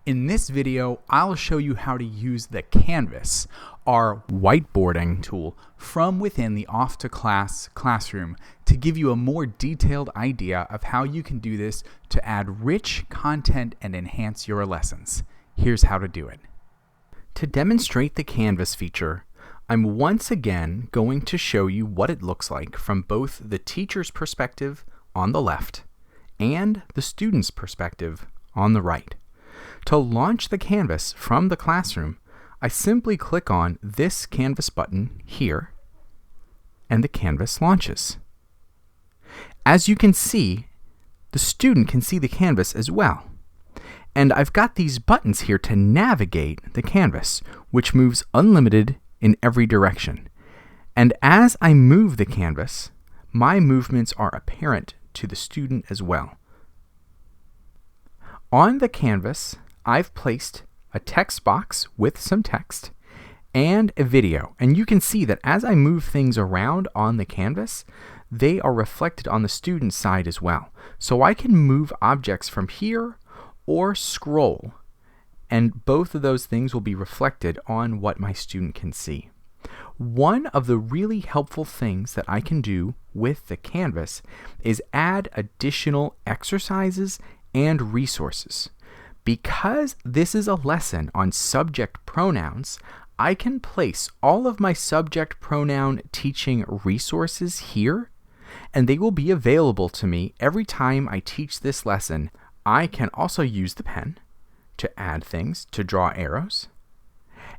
In this video, I'll show you how to use the Canvas, our whiteboarding tool, from within the Off to Class classroom to give you a more detailed idea of how you can do this to add rich content and enhance your lessons. Here's how to do it. To demonstrate the Canvas feature, I'm once again going to show you what it looks like from both the teacher's perspective on the left and the student's perspective on the right. To launch the Canvas from the classroom, I simply click on this Canvas button here, and the Canvas launches. As you can see, the student can see the Canvas as well. And I've got these buttons here to navigate the Canvas, which moves unlimited in every direction. And as I move the Canvas, my movements are apparent to the student as well. On the Canvas, I've placed a text box with some text and a video. And you can see that as I move things around on the Canvas, they are reflected on the student's side as well. So I can move objects from here or scroll, and both of those things will be reflected on what my student can see. One of the really helpful things that I can do with the Canvas is add additional exercises and resources. Because this is a lesson on subject pronouns, I can place all of my subject pronoun teaching resources here, and they will be available to me every time I teach this lesson. I can also use the pen to add things, to draw arrows,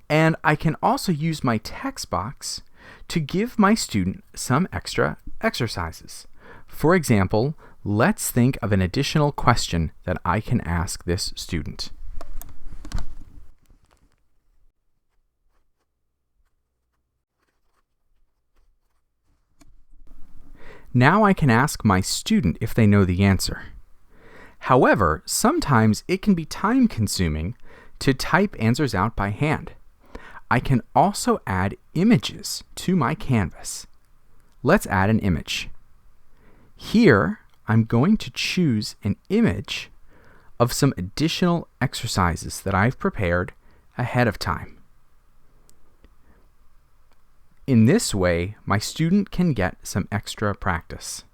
and I can also use my text box to give my student some extra exercises. For example, let's think of an additional question that I can ask this student. Now I can ask my student if they know the answer. However, sometimes it can be time-consuming to type answers out by hand. I can also add images to my Canvas. Let's add an image. Here, I'm going to choose an image of some additional exercises that I've prepared ahead of time. In this way, my student can get some extra practice.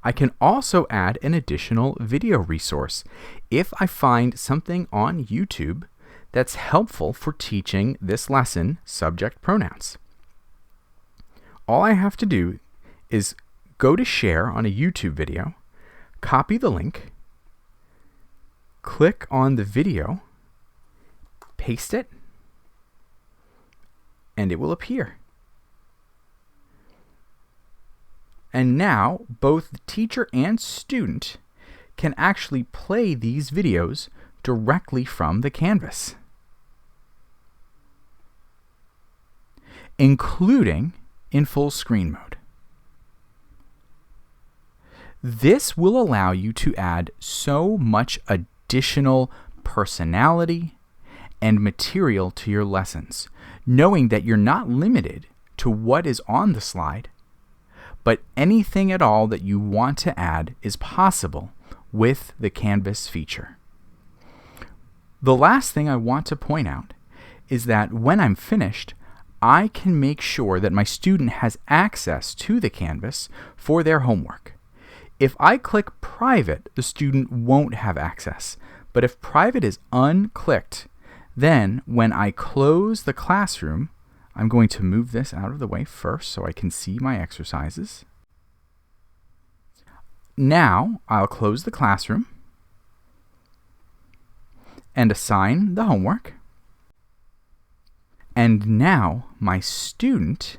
I can also add an additional video resource if I find something on YouTube that's helpful for teaching this lesson, subject pronouns. All I have to do is go to share on a YouTube video, copy the link, click on the video, paste it, and it will appear. And now both the teacher and student can actually play these videos directly from the Canvas, including in full screen mode. This will allow you to add so much additional personality and material to your lessons, knowing that you're not limited to what is on the slide, but anything at all that you want to add is possible with the Canvas feature. The last thing I want to point out is that when I'm finished, I can make sure that my student has access to the Canvas for their homework. If I click private, the student won't have access. But if private is unclicked, then when I close the classroom, I'm going to move this out of the way first so I can see my exercises. Now I'll close the classroom and assign the homework. And now my student,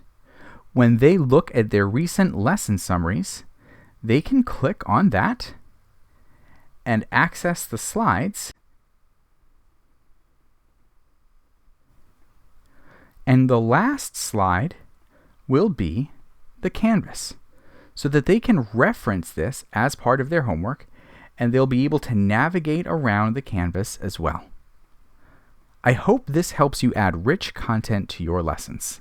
when they look at their recent lesson summaries, they can click on that and access the slides. And the last slide will be the Canvas, so that they can reference this as part of their homework, and they'll be able to navigate around the Canvas as well. I hope this helps you add rich content to your lessons.